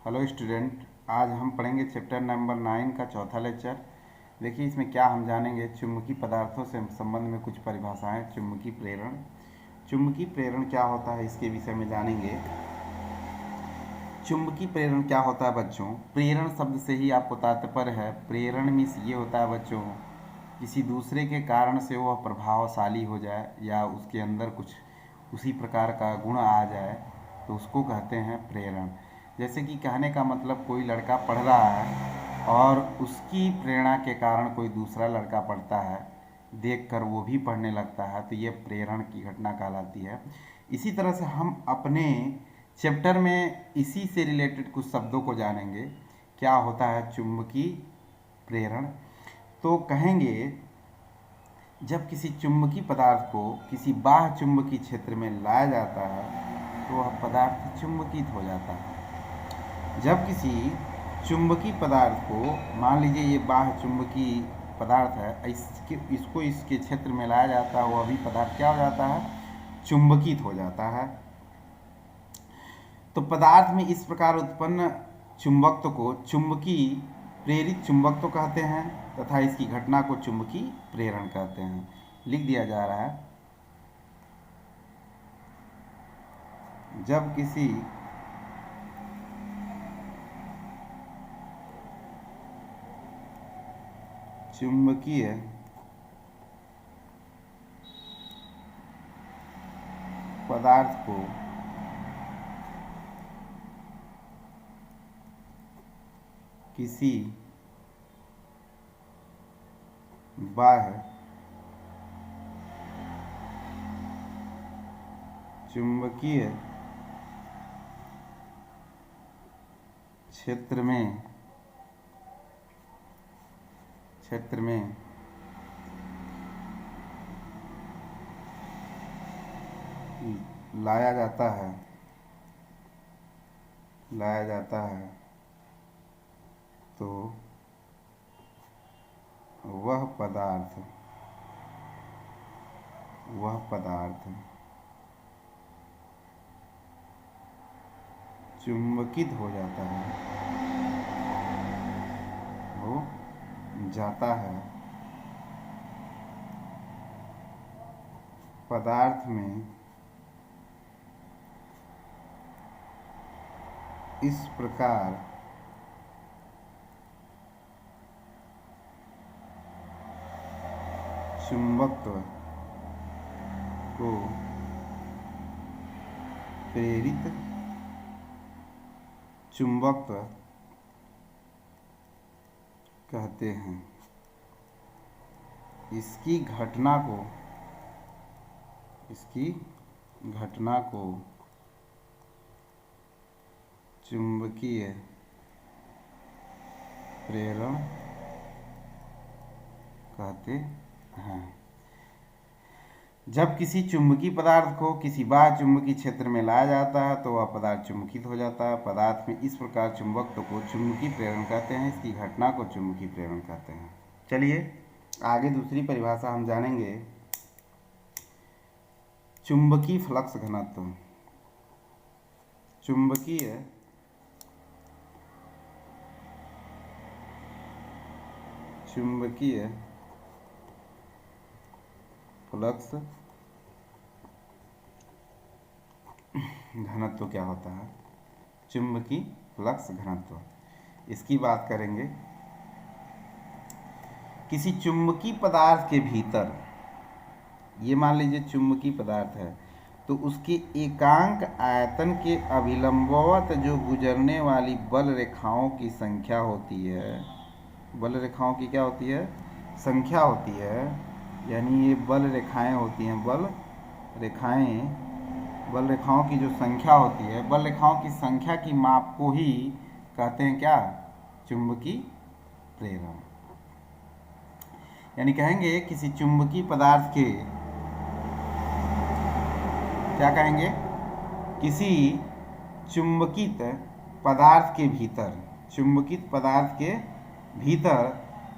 Hello student, आज हम पढ़ेंगे चैप्टर नंबर 9 का चौथा लेक्चर। देखिए इसमें क्या हम जानेंगे। चुंबकीय पदार्थों से संबंध में कुछ परिभाषाएं। चुंबकीय प्रेरण, चुंबकीय प्रेरण क्या होता है इसके विषय में जानेंगे। चुंबकीय प्रेरण क्या होता है बच्चों? प्रेरण शब्द से ही आपको तात्पर्य है। प्रेरण मीन्स ये होता है बच्चों, किसी दूसरे के कारण से वह प्रभावशाली हो जाए या उसके अंदर कुछ उसी प्रकार का गुण आ जाए तो उसको कहते हैं प्रेरण। जैसे कि कहने का मतलब, कोई लड़का पढ़ रहा है और उसकी प्रेरणा के कारण कोई दूसरा लड़का पढ़ता है, देखकर वो भी पढ़ने लगता है, तो ये प्रेरण की घटना कहलाती है। इसी तरह से हम अपने चैप्टर में इसी से रिलेटेड कुछ शब्दों को जानेंगे। क्या होता है चुंबकीय प्रेरण? तो कहेंगे, जब किसी चुंबकीय पदार्थ को किसी बाह्य चुंबकीय क्षेत्र में लाया जाता है तो वह पदार्थ चुंबकित हो जाता है। जब किसी चुंबकीय पदार्थ को, मान लीजिए ये बाह्य चुंबकीय पदार्थ है, इसको इसके क्षेत्र में लाया जाता है, वह भी पदार्थ क्या हो जाता है? चुंबकित हो जाता है। तो पदार्थ में इस प्रकार उत्पन्न चुंबकत्व को चुंबकीय प्रेरित चुंबकत्व कहते हैं तथा इसकी घटना को चुंबकीय प्रेरण कहते हैं। लिख दिया जा रहा है, जब किसी चुंबकीय पदार्थ को किसी बाह्य चुंबकीय क्षेत्र में लाया जाता है तो वह पदार्थ चुंबकित हो जाता है। पदार्थ में इस प्रकार चुंबकत्व को प्रेरित चुंबकत्व कहते हैं। इसकी घटना को चुंबकीय प्रेरण कहते हैं। जब किसी चुंबकीय पदार्थ को किसी बाह्य चुंबकीय क्षेत्र में लाया जाता है तो वह पदार्थ चुंबकित हो जाता है। पदार्थ में इस प्रकार चुंबकत्व को चुंबकीय प्रेरण कहते हैं, इसकी घटना को चुंबकीय प्रेरण कहते हैं। चलिए आगे दूसरी परिभाषा हम जानेंगे। चुंबकीय फ्लक्स घनत्व। चुंबकीय फ्लक्स घनत्व क्या होता है? चुंबकीय फ्लक्स घनत्व, इसकी बात करेंगे। किसी चुंबकीय पदार्थ के भीतर, ये मान लीजिए चुंबकीय पदार्थ है, तो उसके एकांक आयतन के अभिलंबवत जो गुजरने वाली बल रेखाओं की संख्या होती है, बल रेखाओं की क्या होती है? संख्या होती है। यानी ये बल रेखाएं होती हैं, बल रेखाओं की जो संख्या होती है, बल रेखाओं की संख्या की माप को ही कहते हैं क्या? चुंबकीय प्रेरण। यानी कहेंगे किसी चुंबकीय पदार्थ के, क्या कहेंगे? किसी चुंबकित पदार्थ के भीतर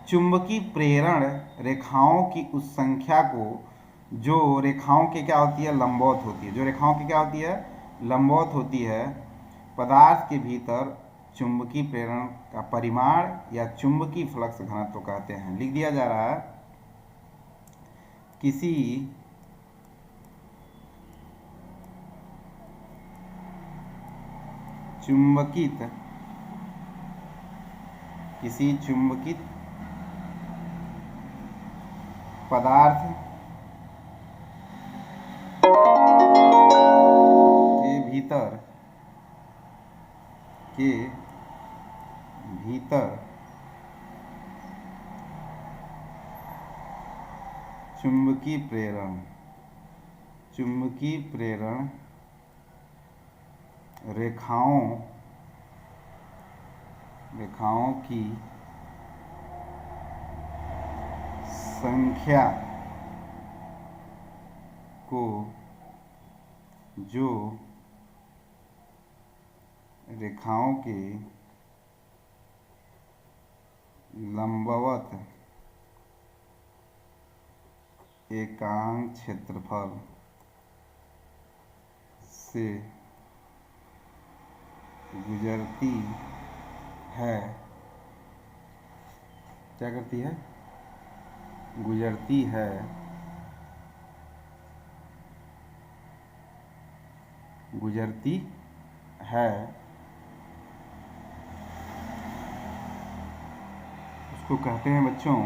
चुंबकीय प्रेरण रेखाओं की उस संख्या को, जो रेखाओं के क्या होती है? लंबवत होती है। पदार्थ के भीतर चुंबकीय प्रेरण का परिमाण या चुंबकीय फ्लक्स घनत्व कहते हैं। लिख दिया जा रहा है, किसी चुंबकित पदार्थ के भीतर चुंबकीय प्रेरण रेखाओं की संख्या को जो रेखाओं के लंबवत एकांक क्षेत्रफल से गुजरती है, क्या करती है? गुजरती है, उसको कहते हैं बच्चों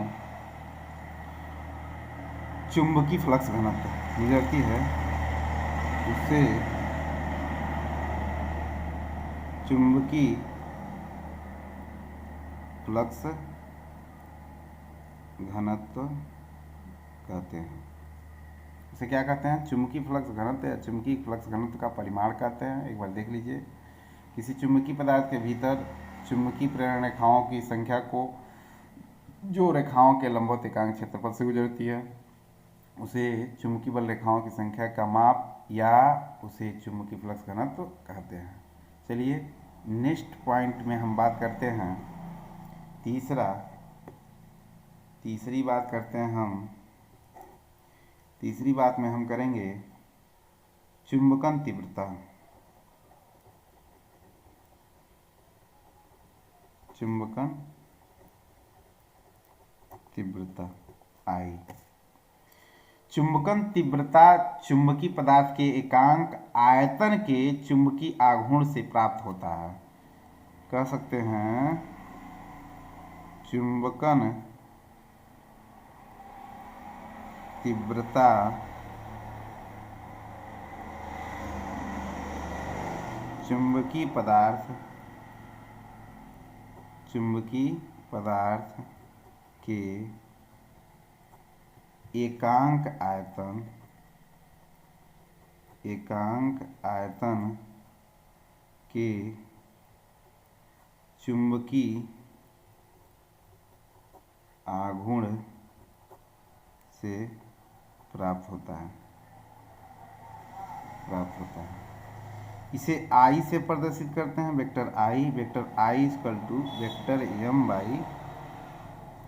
चुंबकीय फ्लक्स घनत्व। गुजरती है, उससे चुंबकीय फ्लक्स घनत्व कहते हैं। इसे क्या कहते हैं? चुंबकीय फ्लक्स घनत्व या चुंबकीय फ्लक्स घनत्व का परिमाण कहते हैं। एक बार देख लीजिए, किसी चुंबकीय पदार्थ के भीतर चुंबकीय प्रेरण रेखाओं की संख्या को जो रेखाओं के लंबवत एकांक क्षेत्रफल से गुजरती है, उसे चुंबकीय बल रेखाओं की संख्या का माप या उसे चुंबकीय फ्लक्स घनत्व कहते हैं। चलिए नेक्स्ट पॉइंट में हम बात करते हैं, तीसरी बात करते हैं हम। तीसरी बात में हम करेंगे चुंबकन तीव्रता आई। चुंबकन तीव्रता चुंबकीय पदार्थ के एकांक आयतन के चुंबकीय आघूर्ण से प्राप्त होता है। कह सकते हैं चुंबकन तीव्रता चुंबकीय पदार्थ के एकांक आयतन के चुंबकीय आघूर्ण से प्राप्त होता है। इसे I से प्रदर्शित करते हैं, vector I। Vector I equal to vector m by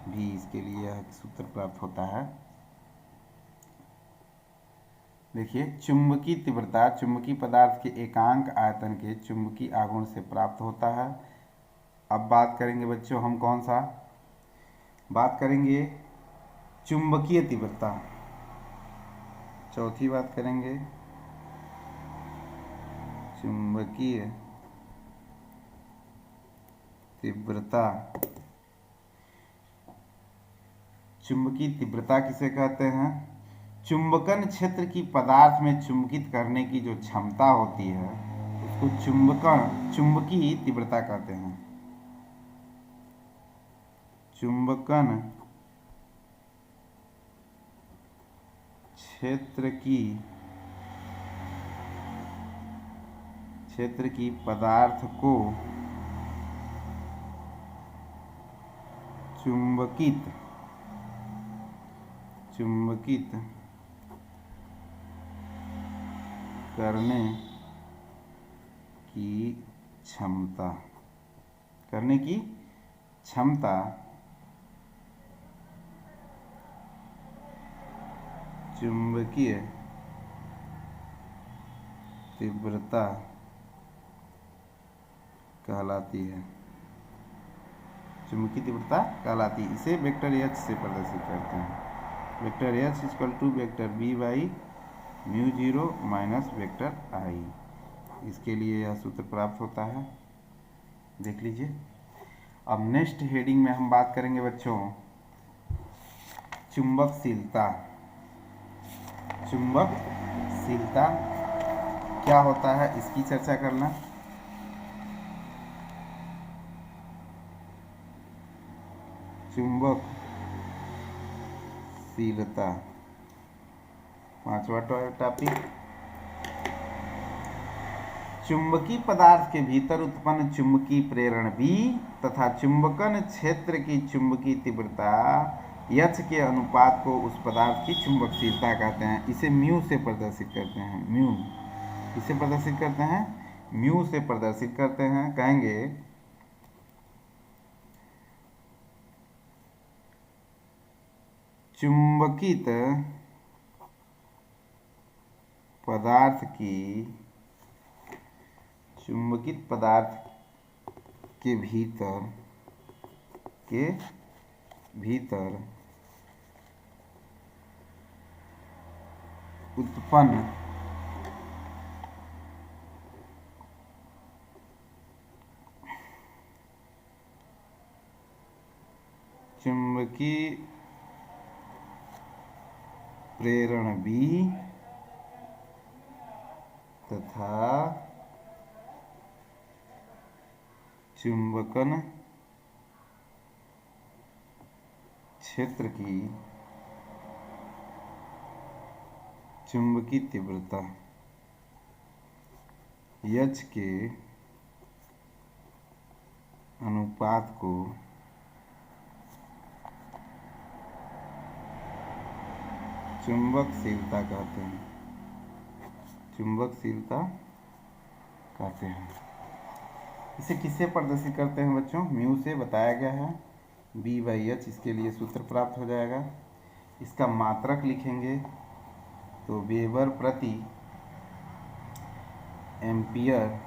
v। इसके लिए यह सूत्र प्राप्त होता है। देखिए, चुंबकीय तीव्रता चुंबकीय पदार्थ के एकांक आयतन के चुंबकीय आघूर्ण से प्राप्त होता है। अब बात करेंगे बच्चों हम कौन सा? बात करेंगे चुंबकीय तीव्रता। चौथी बात करेंगे चुंबकीय तीव्रता। चुंबकीय तीव्रता किसे कहते हैं? चुंबकन क्षेत्र की पदार्थ में चुंबकित करने की जो क्षमता होती है उसको चुंबकीय तीव्रता कहते हैं। चुंबकन क्षेत्र की पदार्थ को चुंबकित करने की क्षमता चुंबकीय तीव्रता कहलाती है, चुंबकीय तीव्रता कहलाती है। इसे वेक्टर एच से प्रदर्शित करते हैं। Vector H equal to vector B by mu zero minus vector I. इसके लिए यह सूत्र प्राप्त होता है, देख लीजिए। अब नेक्स्ट हेडिंग में हम बात करेंगे बच्चों चुंबकशीलता। चुंबकशीलता क्या होता है इसकी चर्चा करना। चुंबकशीलता पांचवा टॉपिक। चुंबकीय पदार्थ के भीतर उत्पन्न चुंबकीय प्रेरण B तथा चुंबकन क्षेत्र की चुंबकीय तीव्रता H के अनुपात को उस पदार्थ की चुंबकशीलता कहते हैं। इसे म्यू से प्रदर्शित करते हैं। म्यू इसे प्रदर्शित करते हैं, म्यू से प्रदर्शित करते हैं। कहेंगे चुंबकित पदार्थ के भीतर उत्पन्न चुंबकीय प्रेरण B तथा चुंबकन क्षेत्र की चुंबकीय तीव्रता H के अनुपात को चुंबकशीलता कहते हैं। चुंबकशीलता कहते हैं। इसे किससे प्रदर्शित करते हैं बच्चों? म्यू से बताया गया है, B बाई एच। इसके लिए सूत्र प्राप्त हो जाएगा। इसका मात्रक लिखेंगे तो वेबर प्रति एम्पियर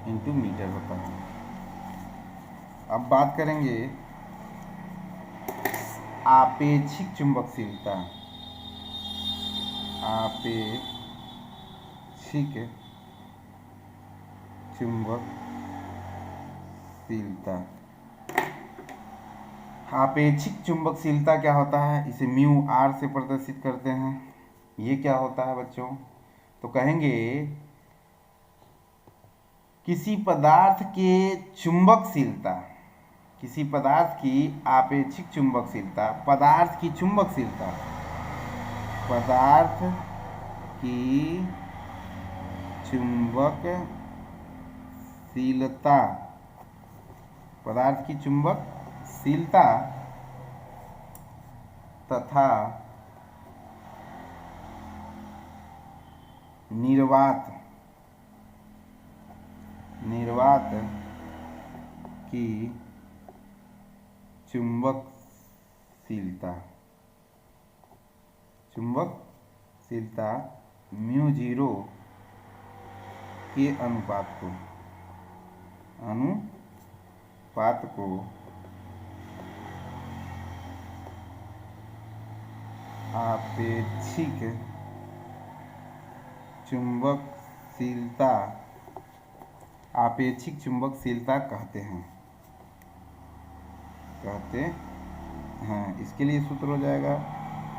इंटू मीटर होता है। अब बात करेंगे आपेक्षिक चुंबकशीलता। आपेक्षिक चुंबकशीलता। आपेक्षिक चुंबकशीलता क्या होता है? इसे म्यू आर से प्रदर्शित करते हैं। ये क्या होता है बच्चों? तो कहेंगे किसी पदार्थ के चुंबकशीलता, किसी पदार्थ की आपेक्षिक चुंबकशीलता, पदार्थ की चुंबकशीलता, पदार्थ की चुंबकशीलता, पदार्थ की चुंबकशीलता तथा निर्वात की चुंबकशीलता म्यू जीरो के अनुपात को आपेक्षिक चुंबकशीलता कहते हैं। इसके लिए सूत्र हो जाएगा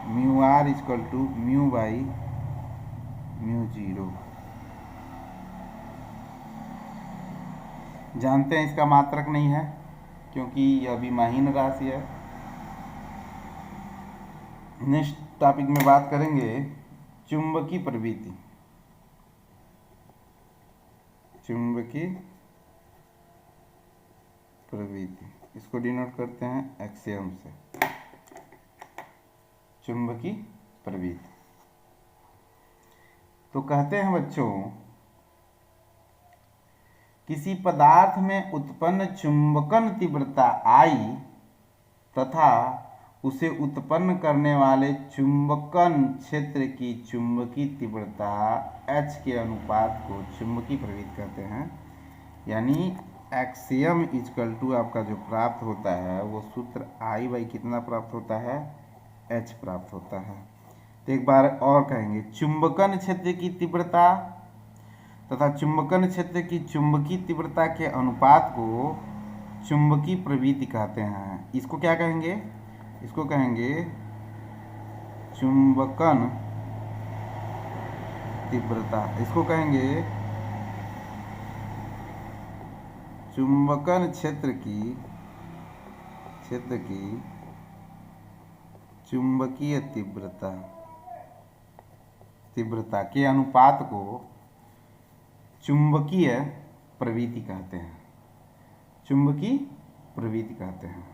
mu r equal to mu by mu zero. जानते हैं इसका मात्रक नहीं है क्योंकि यह अभिमाहीन राशि है। नेक्स्ट टॉपिक में बात करेंगे चुंबकीय प्रवृत्ति। इसको डिनोट करते हैं एक्सियम से। चुंबकीय प्रवृत्ति तो कहते हैं बच्चों किसी पदार्थ में उत्पन्न चुंबकन तीव्रता I तथा उसे उत्पन्न करने वाले चुंबकन क्षेत्र की चुंबकीय तीव्रता H के अनुपात को चुंबकीय प्रवृत्ति कहते हैं। यानी एक्सियम इजकल टू आपका जो प्राप्त होता है वो सूत्र आई बाई कितना प्राप्त होता है, एच प्राप्त होता है। तो एक बार और कहेंगे, चुंबकन क्षेत्र की तीव्रता तथा चुंबकन क्षेत्र की चुंबकीय तीव्रता के अनुपात को चुंबकीय प्रवृत्ति कहते हैं। इसको क्या कहेंगे, इसको कहेंगे चुंबकन तीव्रता, इसको कहेंगे चुंबकन क्षेत्र की चुंबकीय तीव्रता के अनुपात को चुंबकीय प्रवृत्ति कहते हैं, चुंबकीय प्रवृत्ति कहते हैं।